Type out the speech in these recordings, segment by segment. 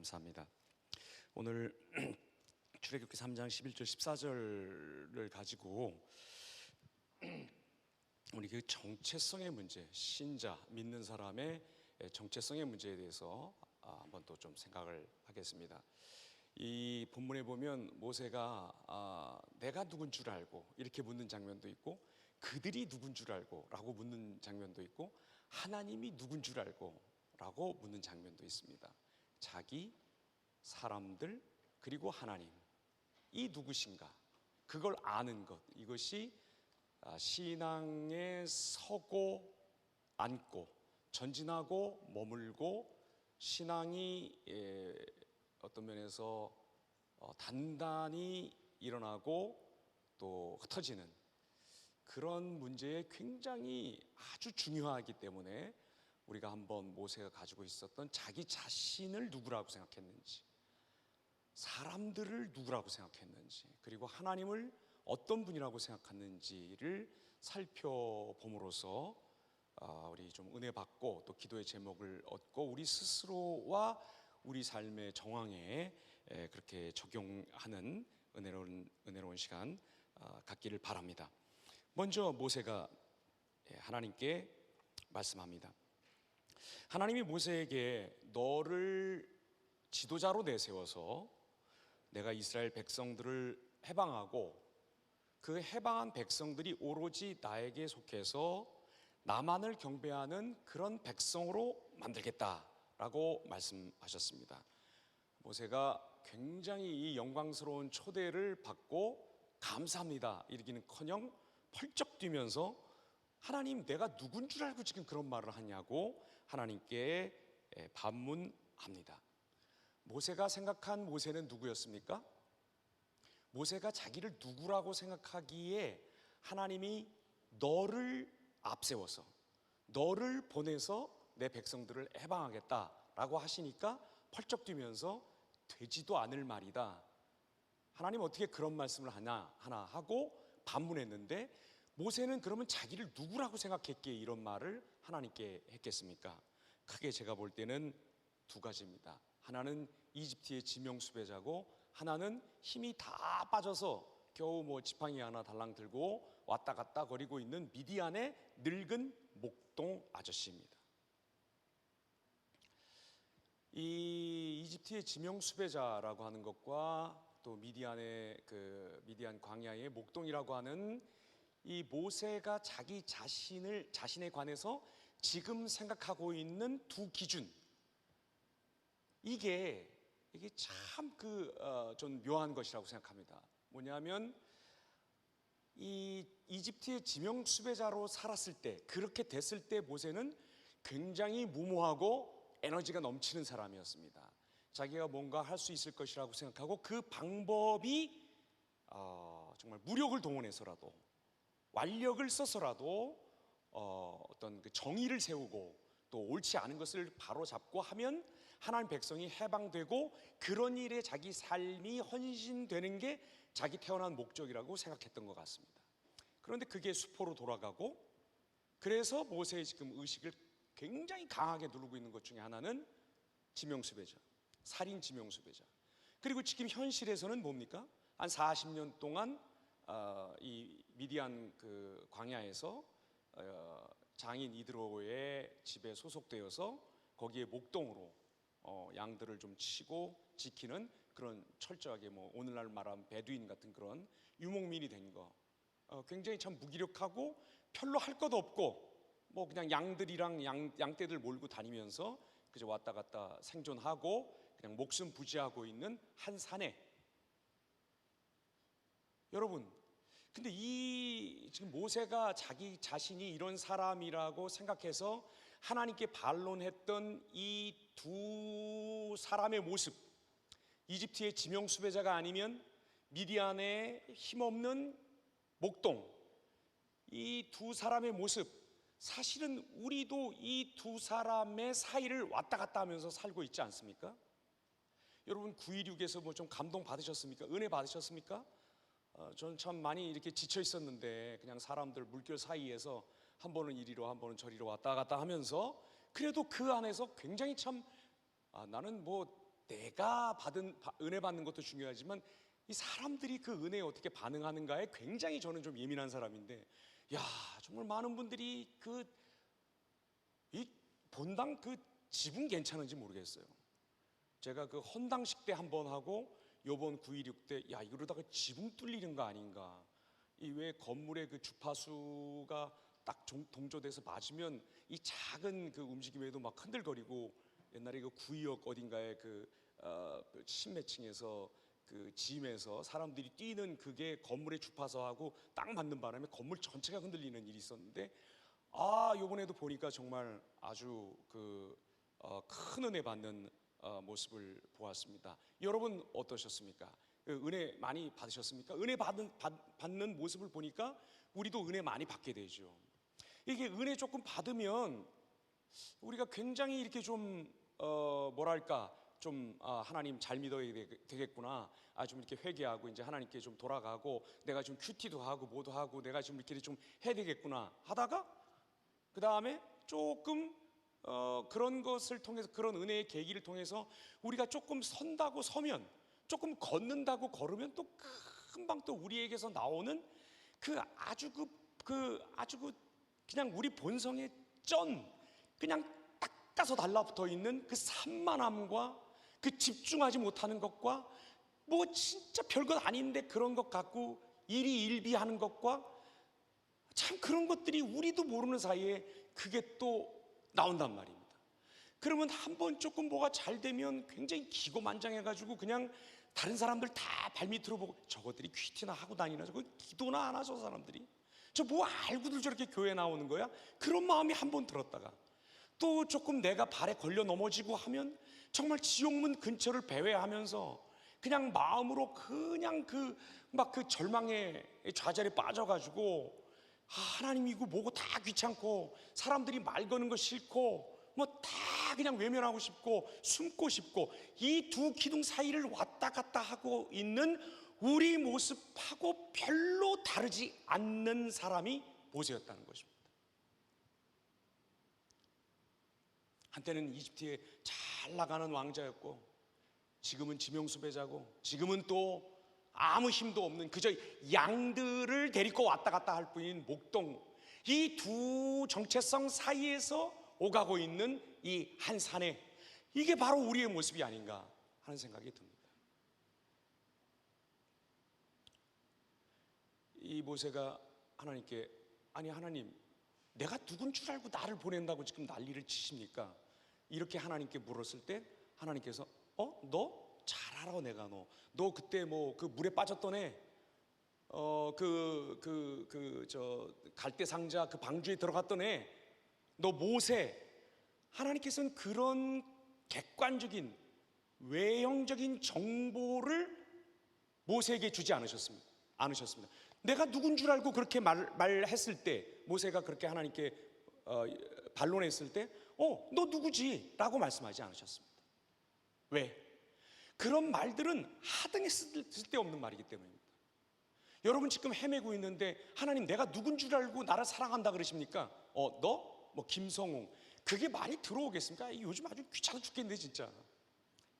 감사합니다. 오늘 출애굽기 3장 11절 14절을 가지고 우리 그 정체성의 문제, 신자, 믿는 사람의 정체성의 문제에 대해서 한번 또 좀 생각을 하겠습니다. 이 본문에 보면 모세가 내가 누군 줄 알고 이렇게 묻는 장면도 있고, 그들이 누군 줄 알고 라고 묻는 장면도 있고, 하나님이 누군 줄 알고 라고 묻는 장면도 있습니다. 자기, 사람들, 그리고 하나님, 이 누구신가, 그걸 아는 것, 이것이 신앙에 서고 앉고 전진하고 머물고 신앙이 어떤 면에서 단단히 일어나고 또 흩어지는 그런 문제에 굉장히 아주 중요하기 때문에 우리가 한번 모세가 가지고 있었던 자기 자신을 누구라고 생각했는지, 사람들을 누구라고 생각했는지, 그리고 하나님을 어떤 분이라고 생각했는지를 살펴봄으로써 우리 좀 은혜 받고 또 기도의 제목을 얻고 우리 스스로와 우리 삶의 정황에 그렇게 적용하는 은혜로운 시간 갖기를 바랍니다. 먼저 모세가 하나님께 말씀합니다. 하나님이 모세에게 너를 지도자로 내세워서 내가 이스라엘 백성들을 해방하고 그 해방한 백성들이 오로지 나에게 속해서 나만을 경배하는 그런 백성으로 만들겠다라고 말씀하셨습니다. 모세가 굉장히 이 영광스러운 초대를 받고 감사합니다 이러기는커녕 펄쩍 뛰면서 하나님, 내가 누군 줄 알고 지금 그런 말을 하냐고 하나님께 반문합니다. 모세가 생각한 모세는 누구였습니까? 모세가 자기를 누구라고 생각하기에 하나님이 너를 앞세워서 너를 보내서 내 백성들을 해방하겠다라고 하시니까 펄쩍 뛰면서 되지도 않을 말이다, 하나님 어떻게 그런 말씀을 하나 하고 반문했는데, 모세는 그러면 자기를 누구라고 생각했기에 이런 말을 하나님께 했겠습니까? 크게 제가 볼 때는 두 가지입니다. 하나는 이집트의 지명 수배자고, 하나는 힘이 다 빠져서 겨우 지팡이 하나 달랑 들고 왔다 갔다 거리고 있는 미디안의 늙은 목동 아저씨입니다. 이 이집트의 지명 수배자라고 하는 것과 또 미디안 광야의 목동이라고 하는 이 모세가 자기 자신에 관해서 지금 생각하고 있는 두 기준, 이게 참 좀 묘한 것이라고 생각합니다. 뭐냐면 이 이집트의 지명 수배자로 살았을 때, 그렇게 됐을 때 모세는 굉장히 무모하고 에너지가 넘치는 사람이었습니다. 자기가 뭔가 할 수 있을 것이라고 생각하고 그 방법이 정말 무력을 동원해서라도 완력을 써서라도 어떤 그 정의를 세우고 또 옳지 않은 것을 바로잡고 하면 하나님 백성이 해방되고 그런 일에 자기 삶이 헌신되는 게 자기 태어난 목적이라고 생각했던 것 같습니다. 그런데 그게 수포로 돌아가고, 그래서 모세의 지금 의식을 굉장히 강하게 누르고 있는 것 중에 하나는 지명수배자, 살인 지명수배자. 그리고 지금 현실에서는 뭡니까? 한 40년 동안 이 미디안 그 광야에서 장인 이드로의 집에 소속되어서 거기에 목동으로 양들을 좀 치고 지키는 그런 철저하게 오늘날 말하면 베두인 같은 그런 유목민이 된 거, 굉장히 참 무기력하고 별로 할 것도 없고 그냥 양들이랑 양떼들 몰고 다니면서 그저 왔다 갔다 생존하고 그냥 목숨 부지하고 있는 한 사내. 여러분, 근데 이 지금 모세가 자기 자신이 이런 사람이라고 생각해서 하나님께 반론했던 이 두 사람의 모습, 이집트의 지명 수배자가 아니면 미디안의 힘없는 목동, 이 두 사람의 모습, 사실은 우리도 이 두 사람의 사이를 왔다 갔다 하면서 살고 있지 않습니까? 여러분 9.16에서 좀 감동 받으셨습니까? 은혜 받으셨습니까? 저는 참 많이 이렇게 지쳐 있었는데 그냥 사람들 물결 사이에서 한 번은 이리로 한 번은 저리로 왔다 갔다 하면서 그래도 그 안에서 굉장히 참 나는 내가 은혜 받는 것도 중요하지만 이 사람들이 그 은혜에 어떻게 반응하는가에 굉장히 저는 좀 예민한 사람인데, 야, 정말 많은 분들이 이 본당 그 지붕 괜찮은지 모르겠어요. 제가 그 헌당식 때 한 번 하고 요번 9.16 때, 야, 이러다가 지붕 뚫리는 거 아닌가. 이 왜 건물의 그 주파수가 딱 동조돼서 맞으면 이 작은 그 움직임에도 막 흔들거리고, 옛날에 그 구의역 어딘가에 십몇 층에서 그 짐에서 사람들이 뛰는 그게 건물의 주파수하고 딱 맞는 바람에 건물 전체가 흔들리는 일이 있었는데, 요번에도 보니까 정말 아주 큰 은혜 받는 모습을 보았습니다. 여러분 어떠셨습니까? 은혜 많이 받으셨습니까? 은혜 받는 모습을 보니까 우리도 은혜 많이 받게 되죠. 이게 은혜 조금 받으면 우리가 굉장히 이렇게 좀 뭐랄까 좀 하나님 잘 믿어야 되겠구나, 좀 이렇게 회개하고 이제 하나님께 좀 돌아가고 내가 좀 큐티도 하고 뭐도 하고 내가 좀 이렇게 좀 해야 되겠구나 하다가 그 다음에 조금 그런 것을 통해서, 그런 은혜의 계기를 통해서 우리가 조금 선다고 서면, 조금 걷는다고 걸으면 또 금방 또 우리에게서 나오는 아주 그냥 우리 본성의 그냥 닦아서 달라붙어 있는 그 산만함과 그 집중하지 못하는 것과 뭐 진짜 별것 아닌데 그런 것 갖고 일희일비하는 것과 참 그런 것들이 우리도 모르는 사이에 그게 또 나온단 말입니다. 그러면 한번 조금 뭐가 잘 되면 굉장히 기고만장해가지고 그냥 다른 사람들 다 발밑으로 보고, 저것들이 퀴티나 하고 다니나, 저거 기도나 안 하죠 사람들이, 저 뭐 알고들 저렇게 교회 나오는 거야? 그런 마음이 한번 들었다가 또 조금 내가 발에 걸려 넘어지고 하면 정말 지옥문 근처를 배회하면서 그냥 마음으로 그냥 그 절망의 좌절에 빠져가지고, 하나님이고 뭐고 다 귀찮고 사람들이 말 거는 거 싫고 뭐 다 그냥 외면하고 싶고 숨고 싶고, 이 두 기둥 사이를 왔다 갔다 하고 있는 우리 모습하고 별로 다르지 않는 사람이 모세였다는 것입니다. 한때는 이집트에 잘 나가는 왕자였고, 지금은 지명수배자고, 지금은 또 아무 힘도 없는 그저 양들을 데리고 왔다 갔다 할 뿐인 목동, 이 두 정체성 사이에서 오가고 있는 이 한 산에, 이게 바로 우리의 모습이 아닌가 하는 생각이 듭니다. 이 모세가 하나님께, 아니 하나님, 내가 누군 줄 알고 나를 보낸다고 지금 난리를 치십니까? 이렇게 하나님께 물었을 때 하나님께서 너 잘 알아, 내가 너 그때 뭐 그 물에 빠졌던 애, 저 갈대 상자 그 방주에 들어갔던 애, 너 모세. 하나님께서는 그런 객관적인 외형적인 정보를 모세에게 주지 않으셨습니다. 내가 누군 줄 알고 그렇게 말했을 때, 모세가 그렇게 하나님께 반론했을 때 너 누구지? 라고 말씀하지 않으셨습니다. 왜? 그런 말들은 하등에 쓸데없는 말이기 때문입니다. 여러분 지금 헤매고 있는데 하나님 내가 누군 줄 알고 나를 사랑한다 그러십니까? 너? 뭐 김성웅, 그게 많이 들어오겠습니까? 요즘 아주 귀찮아 죽겠네 진짜.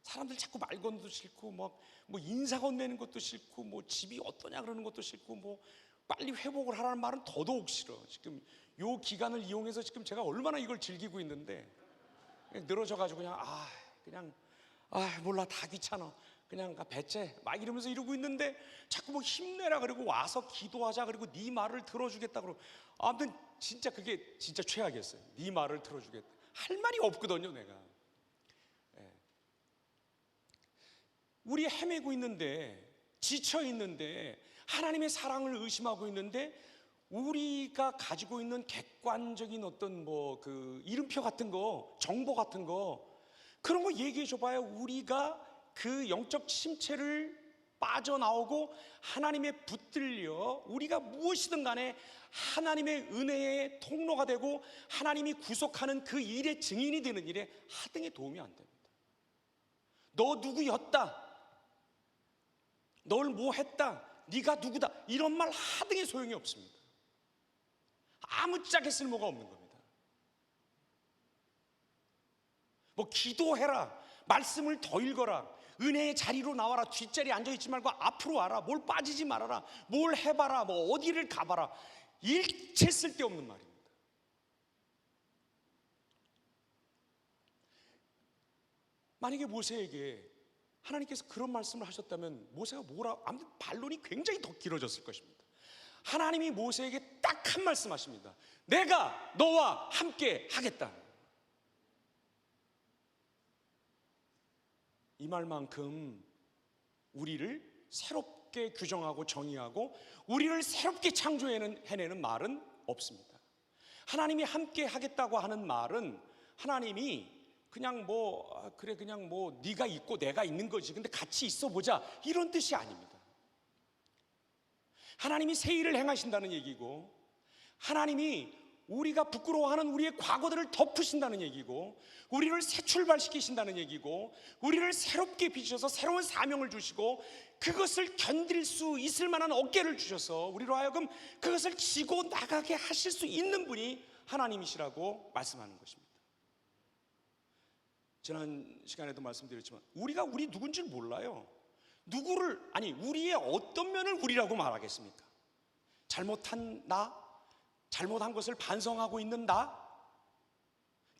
사람들 자꾸 말 거는 것도 싫고 뭐 인사 건네는 것도 싫고 뭐 집이 어떠냐 그러는 것도 싫고 뭐 빨리 회복을 하라는 말은 더더욱 싫어. 지금 요 기간을 이용해서 지금 제가 얼마나 이걸 즐기고 있는데, 늘어져가지고 그냥 몰라, 다 귀찮아, 그냥 배째 막 이러면서 이러고 있는데, 자꾸 뭐 힘내라 그러고 와서 기도하자 그리고 네 말을 들어주겠다 그러고, 아무튼 진짜 그게 진짜 최악이었어요. 네 말을 들어주겠다 할 말이 없거든요 내가. 우리 헤매고 있는데, 지쳐 있는데, 하나님의 사랑을 의심하고 있는데, 우리가 가지고 있는 객관적인 어떤 이름표 같은 거, 정보 같은 거, 그런 거 얘기해 줘봐야 우리가 그 영적 침체를 빠져나오고 하나님의 붙들려 우리가 무엇이든 간에 하나님의 은혜의 통로가 되고 하나님이 구속하는 그 일의 증인이 되는 일에 하등의 도움이 안 됩니다. 너 누구였다, 널 뭐 했다, 네가 누구다, 이런 말 하등의 소용이 없습니다. 아무짝에 쓸모가 없는 겁니다. 뭐 기도해라, 말씀을 더 읽어라, 은혜의 자리로 나와라, 뒷자리에 앉아있지 말고 앞으로 와라, 뭘 빠지지 말아라, 뭘 해봐라, 뭐 어디를 가봐라. 일체 쓸데없는 말입니다. 만약에 모세에게 하나님께서 그런 말씀을 하셨다면 모세가 뭐라, 아무튼 반론이 굉장히 더 길어졌을 것입니다. 하나님이 모세에게 딱 한 말씀 하십니다. 내가 너와 함께 하겠다. 이 말만큼 우리를 새롭게 규정하고 정의하고 우리를 새롭게 창조해내는 말은 없습니다. 하나님이 함께 하겠다고 하는 말은 하나님이 그냥 그냥 네가 있고 내가 있는 거지, 근데 같이 있어 보자, 이런 뜻이 아닙니다. 하나님이 새 일을 행하신다는 얘기고, 하나님이 우리가 부끄러워하는 우리의 과거들을 덮으신다는 얘기고, 우리를 새 출발시키신다는 얘기고, 우리를 새롭게 빚으셔서 새로운 사명을 주시고, 그것을 견딜 수 있을 만한 어깨를 주셔서 우리로 하여금 그것을 지고 나가게 하실 수 있는 분이 하나님이시라고 말씀하는 것입니다. 지난 시간에도 말씀드렸지만 우리가 우리 누군지 몰라요. 우리의 어떤 면을 우리라고 말하겠습니까? 잘못한 나? 잘못한 것을 반성하고 있는 나?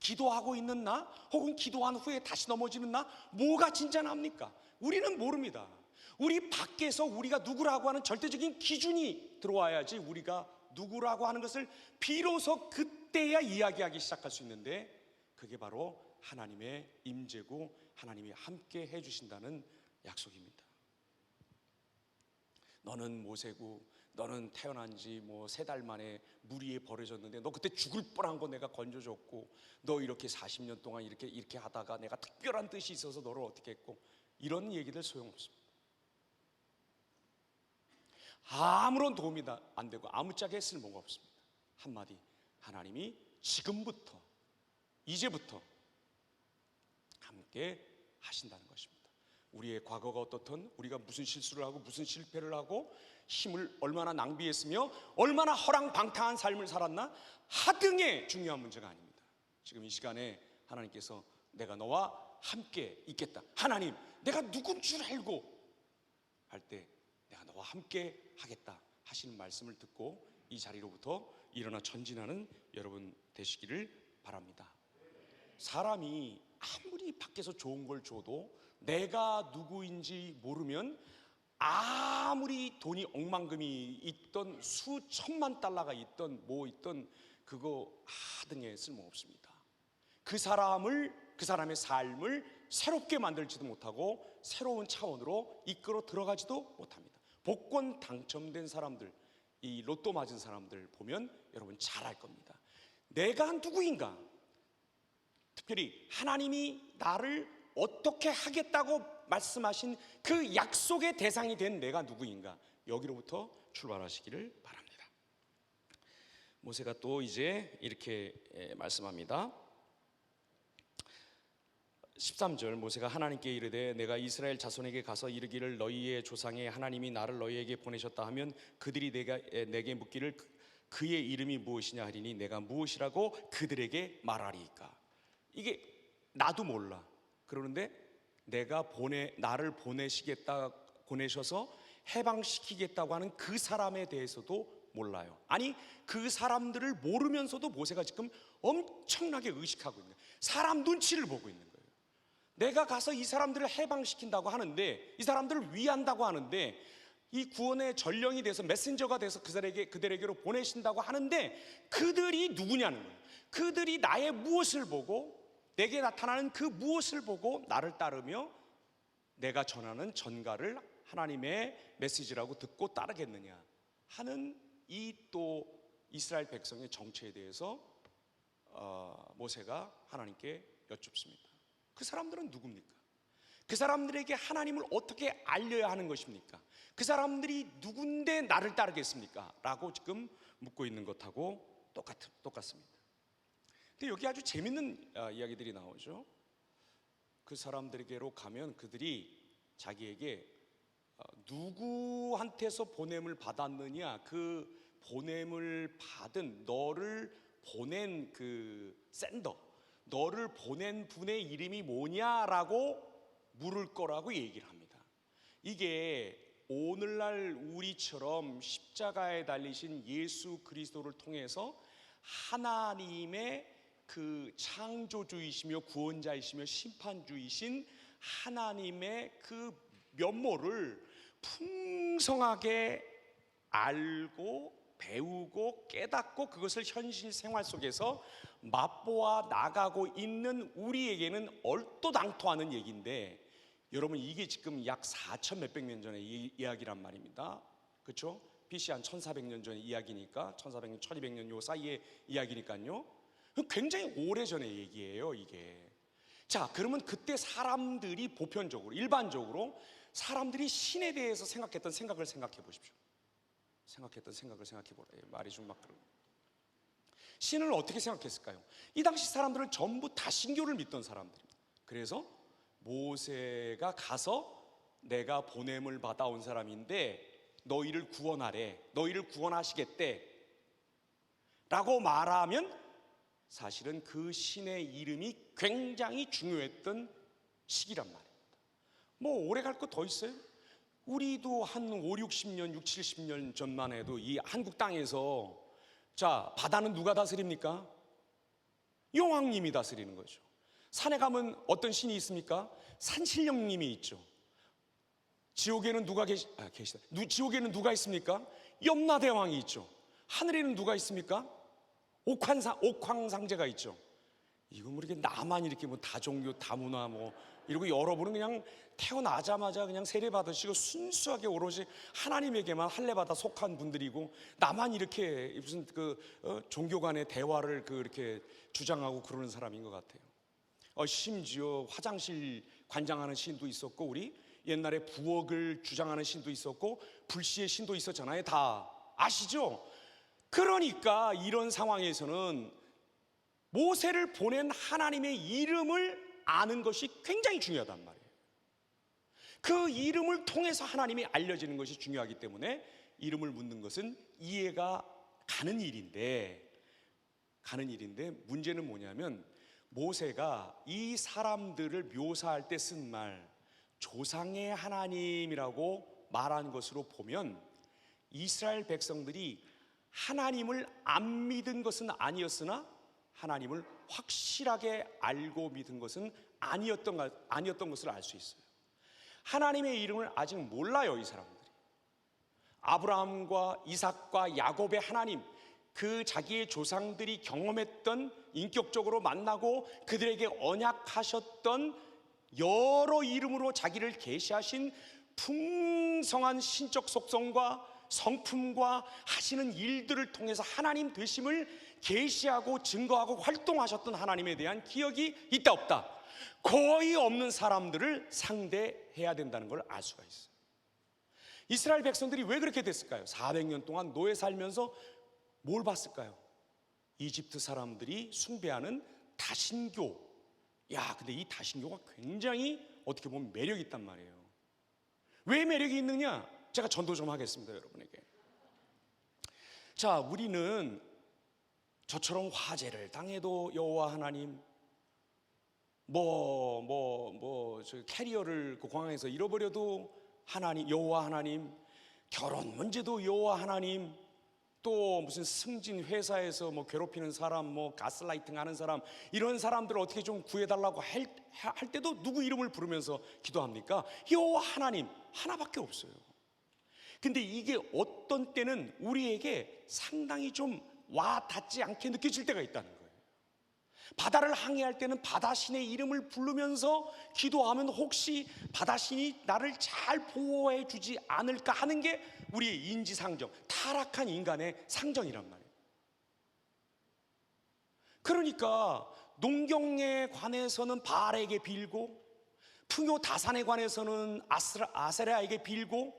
기도하고 있는 나? 혹은 기도한 후에 다시 넘어지는 나? 뭐가 진짜 납니까? 우리는 모릅니다. 우리 밖에서 우리가 누구라고 하는 절대적인 기준이 들어와야지 우리가 누구라고 하는 것을 비로소 그때야 이야기하기 시작할 수 있는데, 그게 바로 하나님의 임재고 하나님이 함께 해주신다는 약속입니다. 너는 모세고 너는 태어난 지 3달 만에 물 위에 버려졌는데 너 그때 죽을 뻔한 거 내가 건져줬고, 너 이렇게 40년 동안 이렇게 하다가 내가 특별한 뜻이 있어서 너를 어떻게 했고, 이런 얘기들 소용없습니다. 아무런 도움이 안 되고 아무짝에 쓸모가 없습니다. 한마디, 하나님이 지금부터, 이제부터 함께 하신다는 것입니다. 우리의 과거가 어떻든, 우리가 무슨 실수를 하고 무슨 실패를 하고 힘을 얼마나 낭비했으며 얼마나 허랑방탕한 삶을 살았나, 하등의 중요한 문제가 아닙니다. 지금 이 시간에 하나님께서 내가 너와 함께 있겠다, 하나님 내가 누군 줄 알고 할 때 내가 너와 함께 하겠다 하시는 말씀을 듣고 이 자리로부터 일어나 전진하는 여러분 되시기를 바랍니다. 사람이 아무리 밖에서 좋은 걸 줘도 내가 누구인지 모르면 아무리 돈이 억만금이 있던 수천만 달러가 있던 그거 하등에 쓸모없습니다. 그 사람의 삶을 새롭게 만들지도 못하고 새로운 차원으로 이끌어 들어가지도 못합니다. 복권 당첨된 사람들, 이 로또 맞은 사람들 보면 여러분 잘 알 겁니다. 내가 누구인가, 특별히 하나님이 나를 어떻게 하겠다고 말씀하신 그 약속의 대상이 된 내가 누구인가, 여기로부터 출발하시기를 바랍니다. 모세가 또 이제 이렇게 말씀합니다. 13절, 모세가 하나님께 이르되 내가 이스라엘 자손에게 가서 이르기를 너희의 조상의 하나님이 나를 너희에게 보내셨다 하면 그들이 내게 묻기를 그의 이름이 무엇이냐 하리니 내가 무엇이라고 그들에게 말하리이까. 이게 나도 몰라. 그러는데 나를 보내셔서 해방시키겠다고 하는 그 사람에 대해서도 몰라요. 아니, 그 사람들을 모르면서도 모세가 지금 엄청나게 의식하고 있는 거예요. 사람 눈치를 보고 있는 거예요. 내가 가서 이 사람들을 해방시킨다고 하는데, 이 사람들을 위한다고 하는데, 이 구원의 전령이 돼서 메신저가 돼서 그들에게로 보내신다고 하는데 그들이 누구냐는 거예요. 그들이 나의 무엇을 보고, 내게 나타나는 그 무엇을 보고 나를 따르며 내가 전하는 전가를 하나님의 메시지라고 듣고 따르겠느냐 하는 이 또 이스라엘 백성의 정체에 대해서 모세가 하나님께 여쭙습니다. 그 사람들은 누굽니까? 그 사람들에게 하나님을 어떻게 알려야 하는 것입니까? 그 사람들이 누군데 나를 따르겠습니까? 라고 지금 묻고 있는 것하고 똑같습니다. 근데 여기 아주 재밌는 이야기들이 나오죠. 그 사람들에게로 가면 그들이 자기에게 누구한테서 보냄을 받았느냐, 그 보냄을 받은 너를 보낸 그 샌더, 너를 보낸 분의 이름이 뭐냐라고 물을 거라고 얘기를 합니다. 이게 오늘날 우리처럼 십자가에 달리신 예수 그리스도를 통해서 하나님의 그 창조주이시며 구원자이시며 심판주이신 하나님의 그 면모를 풍성하게 알고 배우고 깨닫고 그것을 현실 생활 속에서 맛보아 나가고 있는 우리에게는 얼토당토하는 얘기인데, 여러분 이게 지금 약 4천 몇백 년 전의 이야기란 말입니다. 그렇죠? BC 한 1400년 전의 이야기니까, 1400년, 1200년 요 사이의 이야기니까요. 굉장히 오래전의 얘기예요 이게. 자, 그러면 그때 사람들이 보편적으로, 일반적으로 사람들이 신에 대해서 생각했던 생각을 생각해 보십시오. 생각했던 생각을 생각해 보라. 말이 좀 막 그러고. 신을 어떻게 생각했을까요? 이 당시 사람들은 전부 다 신교를 믿던 사람들입니다. 그래서 모세가 가서 내가 보냄을 받아온 사람인데 너희를 구원하래, 너희를 구원하시겠대 라고 말하면 사실은 그 신의 이름이 굉장히 중요했던 시기란 말입니다. 뭐 오래 갈 거 더 있어요? 우리도 한 5, 60년, 6, 70년 전만 해도 이 한국 땅에서, 자, 바다는 누가 다스립니까? 여왕님이 다스리는 거죠. 산에 가면 어떤 신이 있습니까? 산신령님이 있죠. 지옥에는 누가 계시다. 지옥에는 누가 있습니까? 염라대왕이 있죠. 하늘에는 누가 있습니까? 옥황상제가 있죠. 이거 뭐 이렇게 나만 이렇게 뭐 다종교 다문화 뭐 이러고 여러분은 그냥 태어나자마자 그냥 세례받으시고 순수하게 오롯이 하나님에게만 할례받아 속한 분들이고, 나만 이렇게 무슨 종교 간의 대화를 이렇게 주장하고 그러는 사람인 것 같아요. 심지어 화장실 관장하는 신도 있었고, 우리 옛날에 부엌을 주장하는 신도 있었고, 불시의 신도 있었잖아요. 다 아시죠? 그러니까 이런 상황에서는 모세를 보낸 하나님의 이름을 아는 것이 굉장히 중요하단 말이에요. 그 이름을 통해서 하나님이 알려지는 것이 중요하기 때문에 이름을 묻는 것은 이해가 가는 일인데 문제는 뭐냐면, 모세가 이 사람들을 묘사할 때 쓴 말, 조상의 하나님이라고 말한 것으로 보면 이스라엘 백성들이 하나님을 안 믿은 것은 아니었으나 하나님을 확실하게 알고 믿은 것은 아니었던 것을 알 수 있어요. 하나님의 이름을 아직 몰라요, 이 사람들이. 아브라함과 이삭과 야곱의 하나님, 그 자기의 조상들이 경험했던, 인격적으로 만나고 그들에게 언약하셨던 여러 이름으로 자기를 계시하신 풍성한 신적 속성과 성품과 하시는 일들을 통해서 하나님 되심을 계시하고 증거하고 활동하셨던 하나님에 대한 기억이 있다 없다? 거의 없는 사람들을 상대해야 된다는 걸 알 수가 있어요. 이스라엘 백성들이 왜 그렇게 됐을까요? 400년 동안 노예 살면서 뭘 봤을까요? 이집트 사람들이 숭배하는 다신교. 근데 이 다신교가 굉장히 어떻게 보면 매력이 있단 말이에요. 왜 매력이 있느냐? 제가 전도 좀 하겠습니다, 여러분에게. 자, 우리는 저처럼 화재를 당해도 여호와 하나님, 저 캐리어를 그 공항에서 잃어버려도 하나님, 여호와 하나님, 결혼 문제도 여호와 하나님, 또 무슨 승진 회사에서 뭐 괴롭히는 사람, 뭐 가스라이팅 하는 사람, 이런 사람들을 어떻게 좀 구해달라고 할 때도 누구 이름을 부르면서 기도합니까? 여호와 하나님 하나밖에 없어요. 근데 이게 어떤 때는 우리에게 상당히 좀 와 닿지 않게 느껴질 때가 있다는 거예요. 바다를 항해할 때는 바다신의 이름을 부르면서 기도하면 혹시 바다신이 나를 잘 보호해 주지 않을까 하는 게 우리의 인지상정, 타락한 인간의 상정이란 말이에요. 그러니까 농경에 관해서는 바알에게 빌고, 풍요 다산에 관해서는 아세라에게 빌고,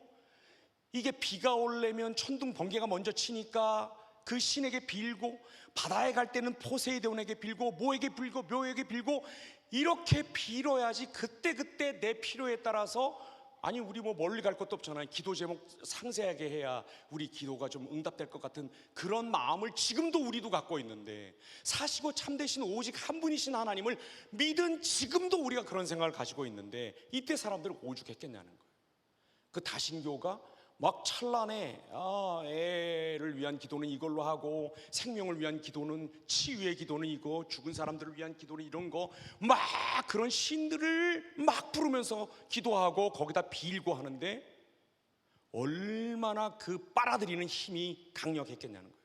이게 비가 오려면 천둥 번개가 먼저 치니까 그 신에게 빌고, 바다에 갈 때는 포세이돈에게 빌고, 뭐에게 빌고, 묘에게 빌고, 이렇게 빌어야지 그때그때 내 필요에 따라서 아니 우리 뭐 멀리 갈 것도 없잖아요. 기도 제목 상세하게 해야 우리 기도가 좀 응답될 것 같은 그런 마음을 지금도 우리도 갖고 있는데, 사시고 참되신 오직 한 분이신 하나님을 믿은 지금도 우리가 그런 생각을 가지고 있는데, 이때 사람들은 오죽했겠냐는 거예요. 그 다신교가 막 찬란해. 애를 위한 기도는 이걸로 하고, 생명을 위한 기도는, 치유의 기도는 이거, 죽은 사람들을 위한 기도는 이런 거, 막 그런 신들을 막 부르면서 기도하고 거기다 빌고 하는데, 얼마나 그 빨아들이는 힘이 강력했겠냐는 거예요.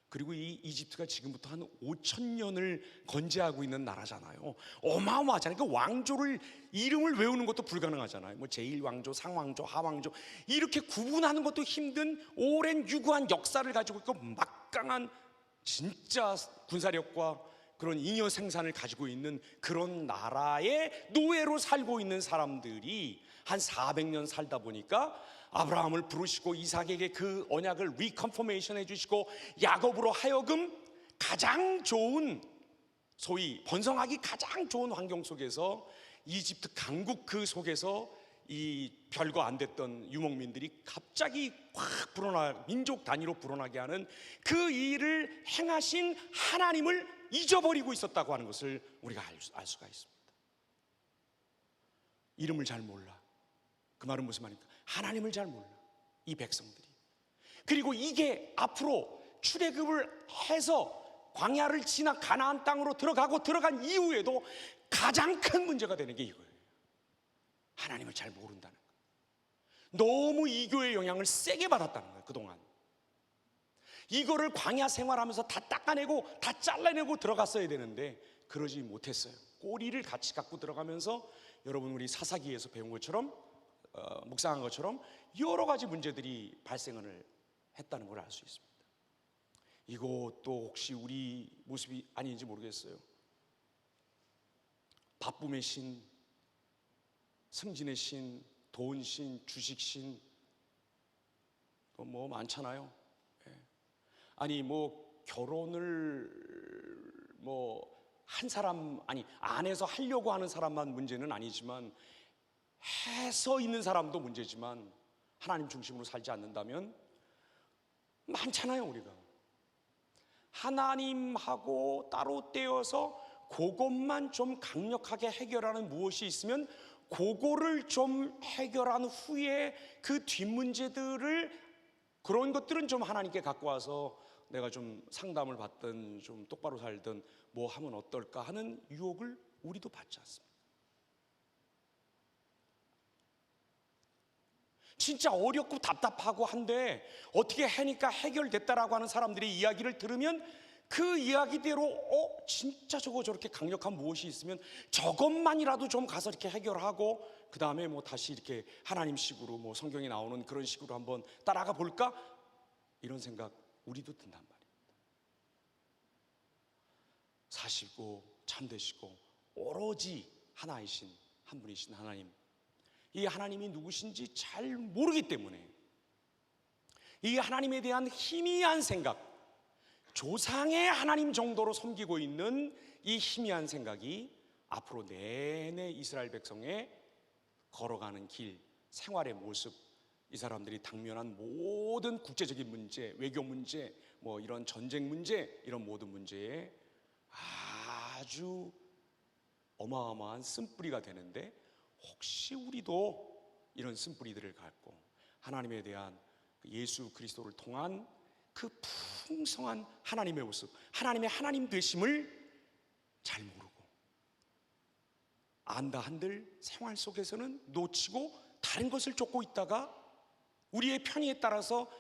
그리고 이 이집트가 지금부터 한 5,000년을 건재하고 있는 나라잖아요. 어마어마하잖아요. 그 왕조를 이름을 외우는 것도 불가능하잖아요. 뭐 제1왕조, 상왕조, 하왕조 이렇게 구분하는 것도 힘든 오랜 유구한 역사를 가지고 있고, 막강한 진짜 군사력과 그런 잉여 생산을 가지고 있는 그런 나라의 노예로 살고 있는 사람들이 한 400년 살다 보니까 아브라함을 부르시고 이삭에게 그 언약을 리컨포메이션 해주시고, 야곱으로 하여금 가장 좋은, 소위 번성하기 가장 좋은 환경 속에서, 이집트 강국 그 속에서 이 별거 안 됐던 유목민들이 갑자기 확 불어나, 민족 단위로 불어나게 하는 그 일을 행하신 하나님을 잊어버리고 있었다고 하는 것을 우리가 알 수가 있습니다. 이름을 잘 몰라. 그 말은 무슨 말입니까? 하나님을 잘 몰라, 이 백성들이. 그리고 이게 앞으로 출애굽을 해서 광야를 지나 가나안 땅으로 들어간 이후에도 가장 큰 문제가 되는 게 이거예요. 하나님을 잘 모른다는 거예요. 너무 이교의 영향을 세게 받았다는 거예요. 그동안 이거를 광야 생활하면서 다 닦아내고 다 잘라내고 들어갔어야 되는데 그러지 못했어요. 꼬리를 같이 갖고 들어가면서, 여러분 우리 사사기에서 배운 것처럼, 묵상한 것처럼 여러 가지 문제들이 발생을 했다는 걸 알 수 있습니다. 이것도 혹시 우리 모습이 아닌지 모르겠어요. 바쁨의 신, 승진의 신, 돈 신, 주식 신, 또 뭐 많잖아요. 아니 뭐 결혼을 뭐 한 사람, 아니 안에서 하려고 하는 사람만 문제는 아니지만, 해서 있는 사람도 문제지만, 하나님 중심으로 살지 않는다면 많잖아요. 우리가 하나님하고 따로 떼어서 그것만 좀 강력하게 해결하는 무엇이 있으면 그거를 좀 해결한 후에 그 뒷문제들을, 그런 것들은 좀 하나님께 갖고 와서 내가 좀 상담을 받든 좀 똑바로 살든 뭐 하면 어떨까 하는 유혹을 우리도 받지 않습니다. 진짜 어렵고 답답하고 한데 어떻게 하니까 해결됐다라고 하는 사람들의 이야기를 들으면 그 이야기대로 진짜 저렇게 강력한 무엇이 있으면 저것만이라도 좀 가서 이렇게 해결하고, 그 다음에 뭐 다시 이렇게 하나님식으로, 뭐 성경에 나오는 그런 식으로 한번 따라가 볼까, 이런 생각 우리도 든단 말이에요. 사시고 참되시고 오로지 하나이신 한 분이신 하나님, 이 하나님이 누구신지 잘 모르기 때문에 이 하나님에 대한 희미한 생각, 조상의 하나님 정도로 섬기고 있는 이 희미한 생각이 앞으로 내내 이스라엘 백성의 걸어가는 길, 생활의 모습, 이 사람들이 당면한 모든 국제적인 문제, 외교 문제, 뭐 이런 전쟁 문제, 이런 모든 문제에 아주 어마어마한 쓴뿌리가 되는데, 혹시 우리도 이런 쓴뿌리들을 갖고 하나님에 대한 예수 그리스도를 통한 그 풍성한 하나님의 모습, 하나님의 하나님 되심을 잘 모르고 안다 한들 생활 속에서는 놓치고 다른 것을 쫓고 있다가, 우리의 편의에 따라서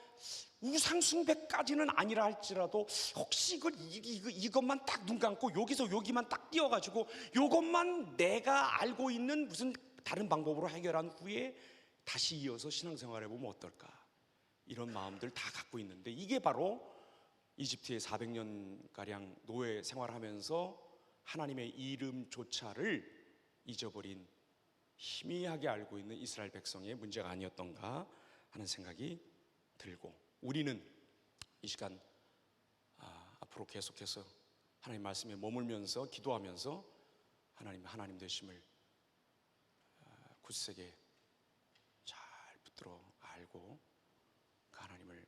우상숭배까지는 아니라 할지라도 혹시 이것만 딱 눈 감고 여기서 여기만 딱 띄워가지고 이것만 내가 알고 있는 무슨 다른 방법으로 해결한 후에 다시 이어서 신앙생활 해보면 어떨까, 이런 마음들 다 갖고 있는데, 이게 바로 이집트의 400년가량 노예 생활하면서 하나님의 이름조차를 잊어버린, 희미하게 알고 있는 이스라엘 백성의 문제가 아니었던가 하는 생각이 들고, 우리는 이 시간 앞으로 계속해서 하나님 말씀에 머물면서 기도하면서 하나님 되심을 굳세게 잘 붙들어 알고 그 하나님을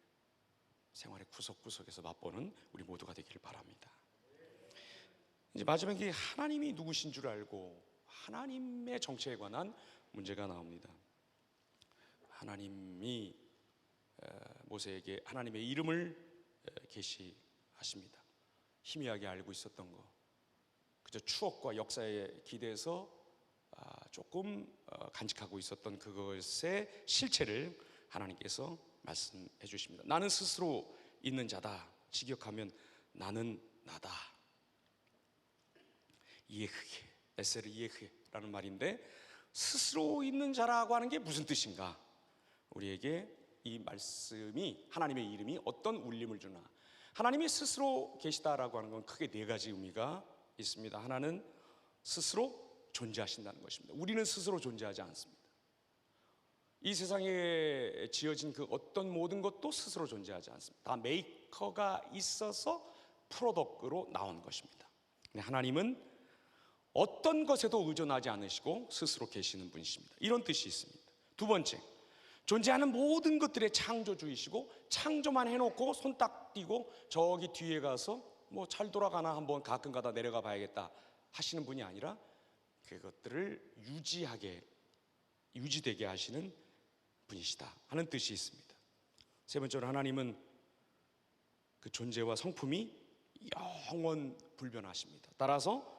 생활의 구석구석에서 맛보는 우리 모두가 되기를 바랍니다. 이제 마지막에 하나님이 누구신 줄 알고 하나님의 정체에 관한 문제가 나옵니다. 하나님이 모세에게 하나님의 이름을 계시하십니다. 희미하게 알고 있었던 거, 그저 추억과 역사에 기대서 조금 간직하고 있었던 그것의 실체를 하나님께서 말씀해 주십니다. 나는 스스로 있는 자다. 직역하면 나는 나다. 이에흐게, 에세르 이에흐라는 말인데, 스스로 있는 자라고 하는 게 무슨 뜻인가? 우리에게 이 말씀이, 하나님의 이름이 어떤 울림을 주나? 하나님이 스스로 계시다라고 하는 건 크게 네 가지 의미가 있습니다. 하나는 스스로 존재하신다는 것입니다. 우리는 스스로 존재하지 않습니다. 이 세상에 지어진 그 어떤 모든 것도 스스로 존재하지 않습니다. 다 메이커가 있어서 프로덕트로 나온 것입니다. 하나님은 어떤 것에도 의존하지 않으시고 스스로 계시는 분이십니다. 이런 뜻이 있습니다. 두 번째, 존재하는 모든 것들의 창조주이시고, 창조만 해놓고 손 딱 띄고 저기 뒤에 가서 뭐 잘 돌아가나 한번 가끔가다 내려가 봐야겠다 하시는 분이 아니라 그것들을 유지되게 하시는 분이시다 하는 뜻이 있습니다. 세 번째로, 하나님은 그 존재와 성품이 영원 불변하십니다. 따라서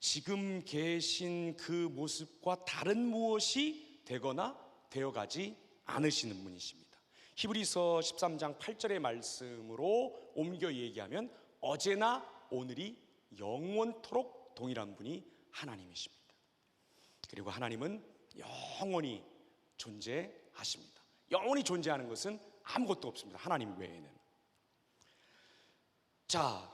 지금 계신 그 모습과 다른 무엇이 되거나 되어가지 않으시는 분이십니다. 히브리서 13장 8절의 말씀으로 옮겨 얘기하면 어제나 오늘이 영원토록 동일한 분이 하나님이십니다. 그리고 하나님은 영원히 존재하십니다. 영원히 존재하는 것은 아무것도 없습니다. 하나님 외에는. 자,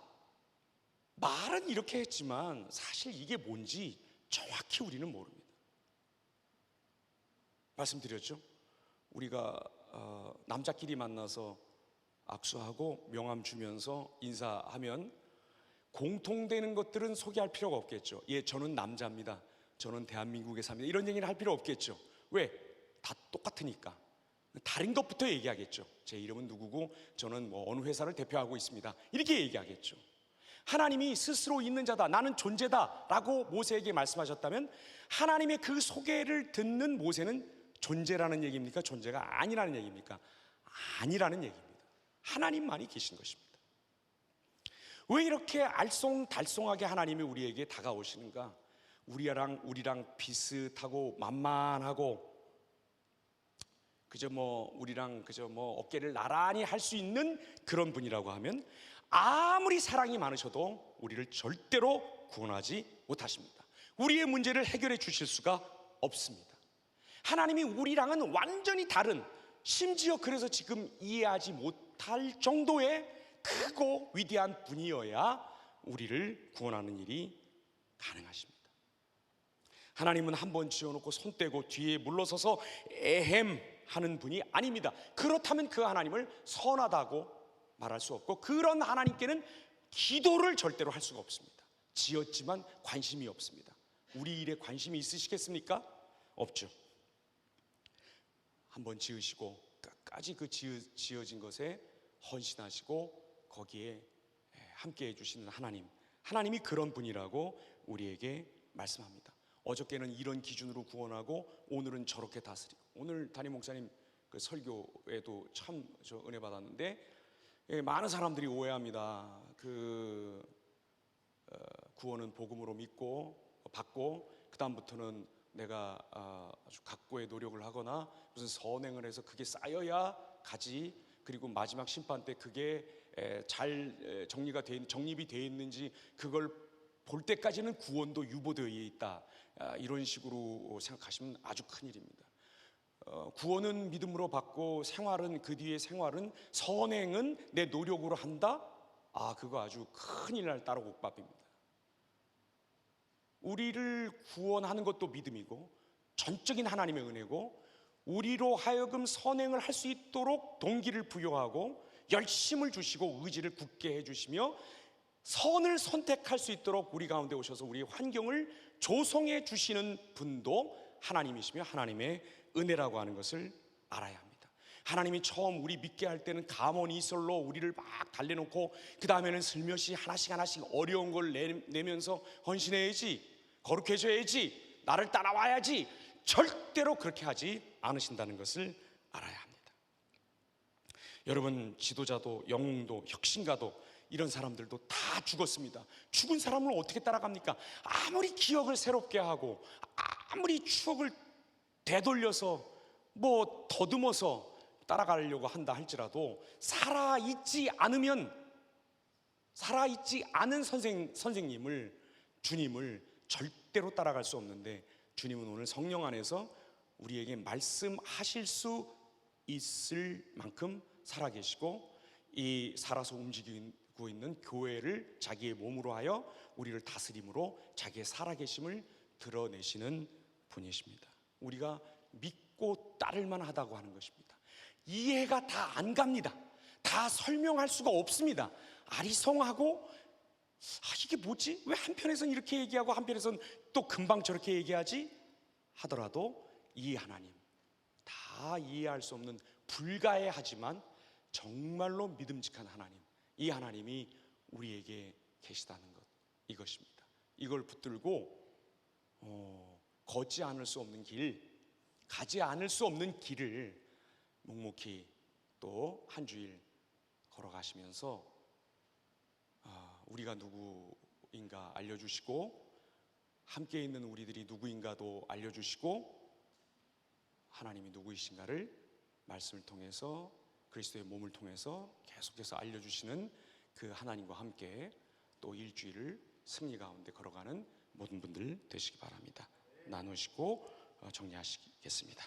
말은 이렇게 했지만 사실 이게 뭔지 정확히 우리는 모릅니다. 말씀드렸죠? 우리가 남자끼리 만나서 악수하고 명함 주면서 인사하면 공통되는 것들은 소개할 필요가 없겠죠. 예, 저는 남자입니다. 저는 대한민국에 삽니다. 이런 얘기는 할 필요 없겠죠. 왜? 다 똑같으니까. 다른 것부터 얘기하겠죠. 제 이름은 누구고 저는 뭐 어느 회사를 대표하고 있습니다. 이렇게 얘기하겠죠. 하나님이 스스로 있는 자다, 나는 존재다 라고 모세에게 말씀하셨다면, 하나님의 그 소개를 듣는 모세는 존재라는 얘기입니까? 존재가 아니라는 얘기입니까? 아니라는 얘기입니다. 하나님만이 계신 것입니다. 왜 이렇게 알쏭달쏭하게 하나님이 우리에게 다가오시는가? 우리랑 비슷하고 만만하고 우리랑 어깨를 나란히 할 수 있는 그런 분이라고 하면, 아무리 사랑이 많으셔도 우리를 절대로 구원하지 못하십니다. 우리의 문제를 해결해 주실 수가 없습니다. 하나님이 우리랑은 완전히 다른, 심지어 그래서 지금 이해하지 못할 정도의 크고 위대한 분이어야 우리를 구원하는 일이 가능하십니다. 하나님은 한번 지어놓고 손 떼고 뒤에 물러서서 에헴 하는 분이 아닙니다. 그렇다면 그 하나님을 선하다고 말할 수 없고, 그런 하나님께는 기도를 절대로 할 수가 없습니다. 지었지만 관심이 없습니다. 우리 일에 관심이 있으시겠습니까? 없죠. 한번 지으시고 끝까지 그 지어진 것에 헌신하시고 거기에 함께 해주시는 하나님이 그런 분이라고 우리에게 말씀합니다. 어저께는 이런 기준으로 구원하고 오늘은 저렇게 다스리고, 오늘 담임 목사님 그 설교에도 참 은혜 받았는데, 많은 사람들이 오해합니다. 구원은 복음으로 믿고 받고, 그 다음부터는 내가 아주 각고의 노력을 하거나 무슨 선행을 해서 그게 쌓여야 가지, 그리고 마지막 심판 때 그게 잘 정립이 되어 있는지 그걸 볼 때까지는 구원도 유보되어 있다, 이런 식으로 생각하시면 아주 큰일입니다. 구원은 믿음으로 받고 생활은, 그 뒤에 생활은, 선행은 내 노력으로 한다? 그거 아주 큰일 날 따로국밥입니다. 우리를 구원하는 것도 믿음이고 전적인 하나님의 은혜고, 우리로 하여금 선행을 할 수 있도록 동기를 부여하고 열심을 주시고 의지를 굳게 해주시며 선을 선택할 수 있도록 우리 가운데 오셔서 우리의 환경을 조성해 주시는 분도 하나님이시며 하나님의 은혜라고 하는 것을 알아야 합니다. 하나님이 처음 우리 믿게 할 때는 가모니설로 우리를 막 달래놓고 그 다음에는 슬며시 하나씩 하나씩 어려운 걸 내면서 헌신해야지, 거룩해져야지, 나를 따라와야지, 절대로 그렇게 하지 않으신다는 것을 알아야 합니다. 여러분, 지도자도 영웅도 혁신가도 이런 사람들도 다 죽었습니다. 죽은 사람을 어떻게 따라갑니까? 아무리 기억을 새롭게 하고 아무리 추억을 되돌려서 더듬어서 따라가려고 한다 할지라도 살아있지 않은 선생님을, 주님을 절대로 따라갈 수 없는데, 주님은 오늘 성령 안에서 우리에게 말씀하실 수 있을 만큼 살아계시고, 이 살아서 움직이고 있는 교회를 자기의 몸으로 하여 우리를 다스림으로 자기의 살아계심을 드러내시는 분이십니다. 우리가 믿고 따를만 하다고 하는 것입니다. 이해가 다 안 갑니다. 다 설명할 수가 없습니다. 아리송하고 이게 뭐지? 왜 한편에선 이렇게 얘기하고 한편에선 또 금방 저렇게 얘기하지? 하더라도 이 하나님, 다 이해할 수 없는 불가해하지만 정말로 믿음직한 하나님, 이 하나님이 우리에게 계시다는 것, 이것입니다. 이걸 붙들고 걷지 않을 수 없는 길, 가지 않을 수 없는 길을 묵묵히 또 한 주일 걸어가시면서 우리가 누구인가 알려주시고, 함께 있는 우리들이 누구인가도 알려주시고, 하나님이 누구이신가를 말씀을 통해서, 그리스도의 몸을 통해서 계속해서 알려주시는 그 하나님과 함께 또 일주일을 승리 가운데 걸어가는 모든 분들 되시기 바랍니다. 나누시고 정리하시겠습니다.